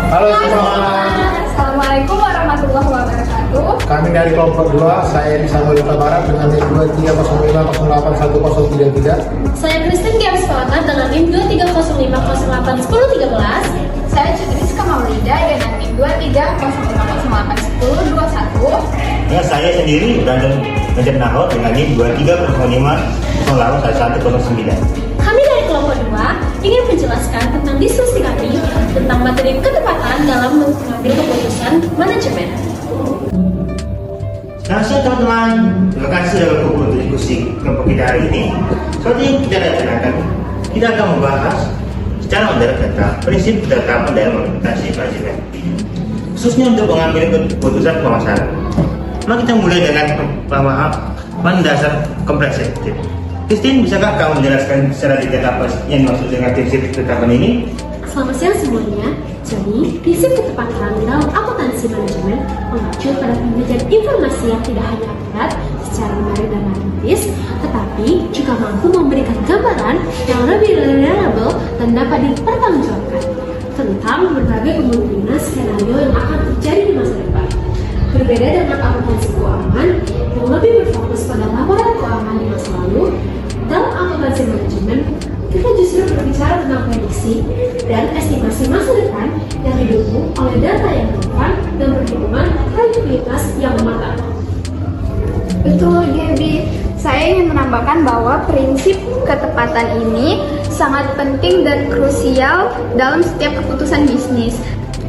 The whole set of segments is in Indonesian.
Halo semua. Assalamualaikum warahmatullahi wabarakatuh. Kami dari kelompok 2, saya di Samuel Barat dengan NIM 2305081033. Saya Kristen Giams Falata dengan NIM 2305081013. Saya Cidriska Maulida dengan NIM 2305081021. Ya, saya sendiri Brandon Majid Nahor dengan NIM 2305081109. Kami dari kelompok 2 ingin menjelaskan tentang diskusi kami tentang materi ketepatan dalam mengambil keputusan manajemen. Nah, teman-teman, terima kasih sudah berkumpul untuk diskusi kelompok kita hari ini. Seperti yang kita rencanakan, kita akan membahas secara mendalam tentang prinsip ketetapan dalam implementasi manajemen, khususnya untuk mengambil keputusan pemasaran. Mari kita mulai dengan pemahaman dasar komprehensif. Christine, bisakah kamu menjelaskan secara detail apa yang dimaksud dengan prinsip ketetapan ini? Selamat siang semuanya. Jadi, prinsip ketepatan dalam akuntansi manajemen mengacu pada pemberian informasi yang tidak hanya akurat secara numeric dan matematis, tetapi juga mampu memberikan gambaran yang lebih reliable dan dapat dipertanggungjawabkan tentang berbagai kemungkinan skenario yang akan terjadi di masa depan. Berbeda dengan akuntansi keuangan yang lebih berfokus pada laporan keuangan di masa lalu, dalam akuntansi manajemen kita justru berbicara tentang prediksi dan estimasi masa depan yang didukung oleh data yang relevan dan perhitungan probabilitas yang matang. Betul, Gaby. Saya ingin menambahkan bahwa prinsip ketepatan ini sangat penting dan krusial dalam setiap keputusan bisnis,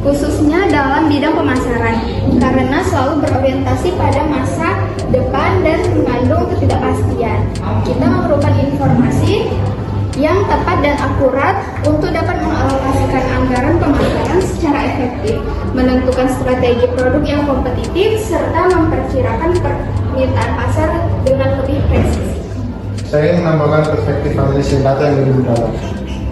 khususnya dalam bidang pemasaran, karena selalu berorientasi pada masa depan dan mengandung ketidakpastian. Kita memerlukan informasi yang tepat dan akurat untuk dapat mengalokasikan anggaran pemasaran secara efektif, menentukan strategi produk yang kompetitif, serta memperkirakan permintaan pasar dengan lebih presisi. Saya ingin menambahkan perspektif analisis data yang lebih mendalam.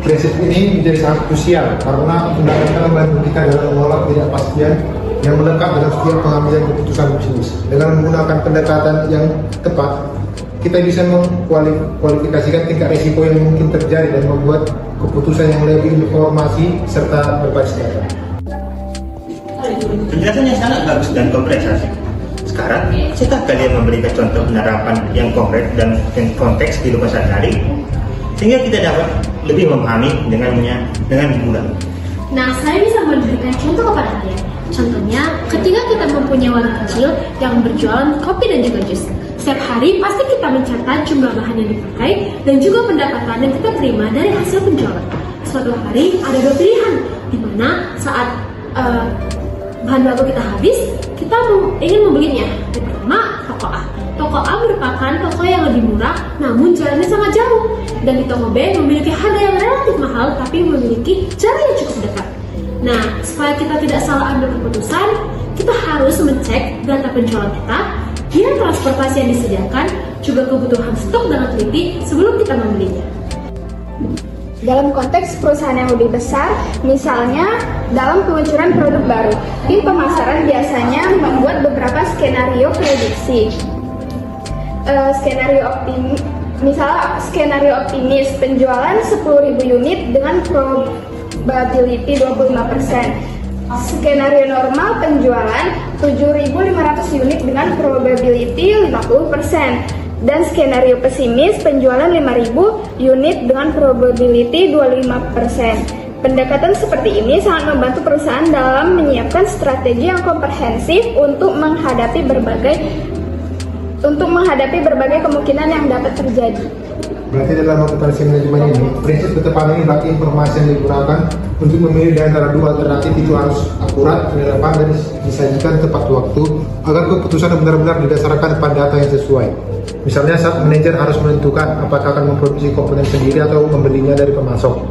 Prinsip ini menjadi sangat krusial karena undang-undang membantu kita dalam mengelola ketidakpastian yang melekat dalam setiap pengambilan keputusan bisnis. Dengan menggunakan pendekatan yang tepat, kita bisa mengkualifikasikan tingkat risiko yang mungkin terjadi dan membuat keputusan yang lebih informasi serta berbasis data. Penjelasannya sangat bagus dan komprehensif. Sekarang, bisakah kalian memberikan contoh penerapan yang konkret dan konteks kehidupan sehari-hari sehingga kita dapat lebih memahami dengan mudah? Nah, saya bisa memberikan contoh kepada kalian. Contohnya, ketika kita mempunyai warung kecil yang berjualan kopi dan juga jus. Setiap hari pasti kita mencatat jumlah bahan yang dipakai dan juga pendapatan yang kita terima dari hasil penjualan. Suatu hari ada dua pilihan, di mana saat bahan baku kita habis, kita ingin membelinya. Yang pertama, toko A. Toko A merupakan toko yang lebih murah, namun jalannya sangat jauh. Dan di toko B memiliki harga yang relatif mahal, tapi memiliki jarak yang cukup dekat. Nah, supaya kita tidak salah ambil keputusan, kita harus mengecek data penjualan kita, biaya transportasi yang disediakan, juga kebutuhan stok dengan teliti sebelum kita membelinya. Dalam konteks perusahaan yang lebih besar, misalnya dalam peluncuran produk baru, tim pemasaran biasanya membuat beberapa skenario prediksi. Skenario optimis penjualan 10.000 unit dengan probability 25%. Skenario normal penjualan 7.500 unit dengan probability 50%. Dan skenario pesimis penjualan 5.000 unit dengan probability 25%. Pendekatan seperti ini sangat membantu perusahaan dalam menyiapkan strategi yang komprehensif untuk menghadapi berbagai kemungkinan yang dapat terjadi. Berarti dalam akuntansi manajemen ini, prinsip ketepatan ini berarti informasi yang digunakan untuk memilih di antara dua alternatif itu harus akurat, relevan, dan disajikan tepat waktu agar keputusan benar-benar didasarkan pada data yang sesuai. Misalnya saat manajer harus menentukan apakah akan memproduksi komponen sendiri atau membelinya dari pemasok.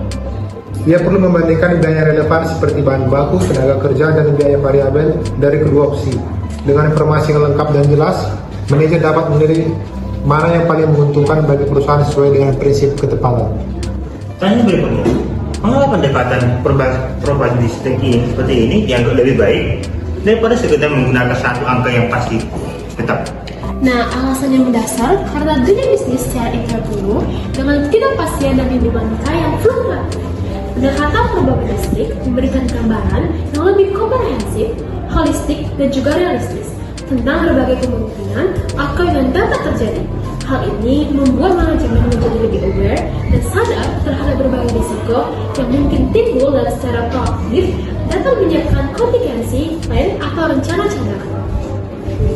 Ia perlu membandingkan biaya relevan seperti bahan baku, tenaga kerja, dan biaya variabel dari kedua opsi. Dengan informasi yang lengkap dan jelas, manajer dapat memilih mana yang paling menguntungkan bagi perusahaan sesuai dengan prinsip ketepatan. Tanya berikutnya, mengapa pendekatan probabilistik seperti ini dianggap lebih baik daripada sekedar menggunakan satu angka yang pasti tetap? Nah, alasan yang mendasar karena dunia bisnis secara intra dulu dengan ketidakpastian dan dinamika yang fluktuatif. Pendekatan probabilistik memberikan gambaran yang lebih komprehensif, holistik, dan juga realistis tentang berbagai kemungkinan atau yang dapat terjadi. Hal ini membuat manajemen menjadi lebih aware dan sadar terhadap berbagai risiko yang mungkin timbul dan secara proaktif dapat menyiapkan kontingensi, plan, atau rencana cadangan.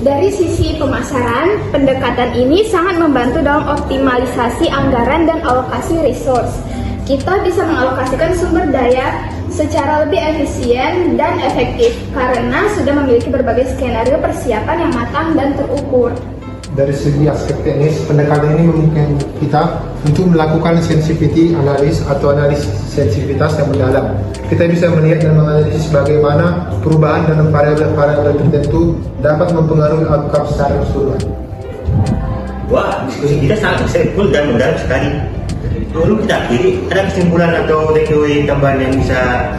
Dari sisi pemasaran, pendekatan ini sangat membantu dalam optimalisasi anggaran dan alokasi resource. Kita bisa mengalokasikan sumber daya secara lebih efisien dan efektif karena sudah memiliki berbagai skenario persiapan yang matang dan terukur. Dari segi aspek teknis, pendekatan ini memungkinkan kita untuk melakukan sensitivity analysis atau analisis sensitivitas yang mendalam. Kita bisa melihat dan menganalisis bagaimana perubahan dalam variabel-variabel tertentu dapat mempengaruhi outcome secara keseluruhan. Wah, diskusi kita sangat insightful dan mendalam sekali. Dulu kita akhiri, ada kesimpulan atau takeaway tambahan yang bisa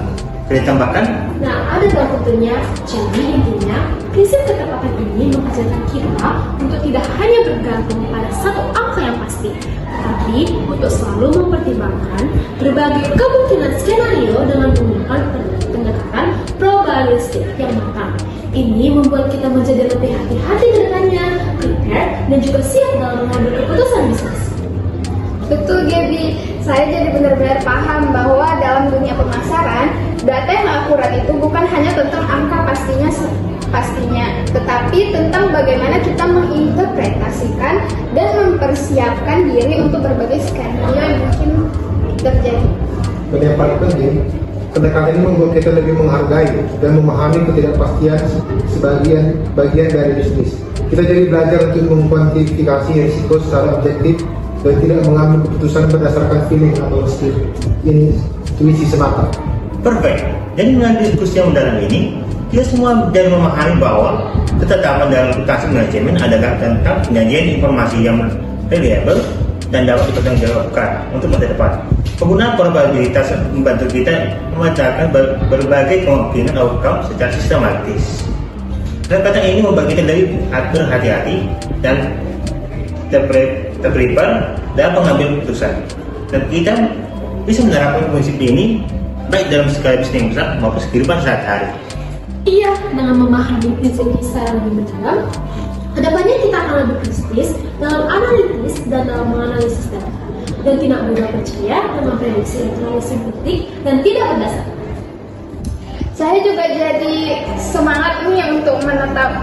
kita tambahkan? Nah, ada dong tentunya. Jadi intinya, prinsip ketepatan ini mengajarkan kita untuk tidak hanya bergantung pada satu angka yang pasti, tetapi untuk selalu mempertimbangkan berbagai kemungkinan skenario dengan menggunakan pendekatan probabilistik yang matang. Ini membuat kita menjadi lebih hati-hati ke depannya, prepare, dan juga siap dalam mengambil keputusan bisnis. Betul, Gaby. Saya jadi benar-benar paham bahwa dalam dunia pemasaran, data yang akurat itu bukan hanya tentang angka pastinya, tetapi tentang bagaimana kita menginterpretasikan dan mempersiapkan diri untuk berbagai skenario yang mungkin terjadi. Dan yang paling penting, pendekatan ini membuat kita lebih menghargai dan memahami ketidakpastian sebagian bagian dari bisnis. Kita jadi belajar untuk mengkuantifikasi risiko secara objektif dan tidak mengambil keputusan berdasarkan feeling atau intuisi semata. Perfect. Jadi dengan diskusi yang mendalam ini, kita semua dan memahami bahwa ketetapan dalam aplikasi manajemen adalah tentang penyajian informasi yang reliable dan dapat dipertanggungjawabkan untuk masa depan. Penggunaan probabilitas membantu kita memecahkan berbagai kemungkinan outcome secara sistematis. Pendekatan ini membuat kita lebih berhati-hati dan terprepare dalam pengambilan keputusan, dan kita bisa menerapkan prinsip ini baik dalam skala bisnis yang besar maupun kehidupan sehari-hari. Iya, dengan memahami prinsip ini secara lebih mendalam, kedepannya kita akan lebih kritis dalam analitis dan dalam menganalisis data, dan tidak mudah percaya dengan prediksi yang terlalu simplistik dan tidak berdasar. Saya juga jadi semangat nih untuk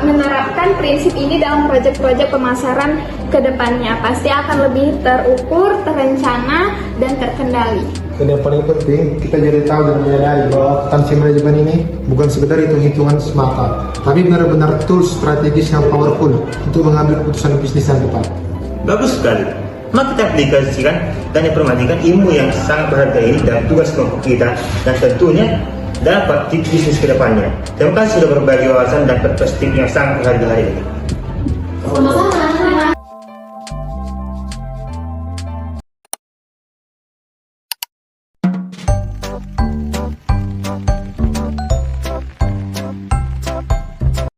menerapkan prinsip ini dalam proyek-proyek pemasaran ke depannya. Pasti akan lebih terukur, terencana, dan terkendali. Dan yang paling penting, kita jadi tahu dan menyadari bahwa akuntansi manajemen ini bukan sekedar hitung-hitungan semata, tapi benar-benar tools strategis yang powerful untuk mengambil keputusan bisnis yang tepat. Bagus sekali. Mari kita aplikasikan dan implementasikan ilmu yang sangat berharga ini dalam tugas kelompok kita, dan tentunya dapat bisnis ke depannya. Terima kasih sudah berbagi wawasan dan perspektif yang sangat berharga hari ini. Sama-sama.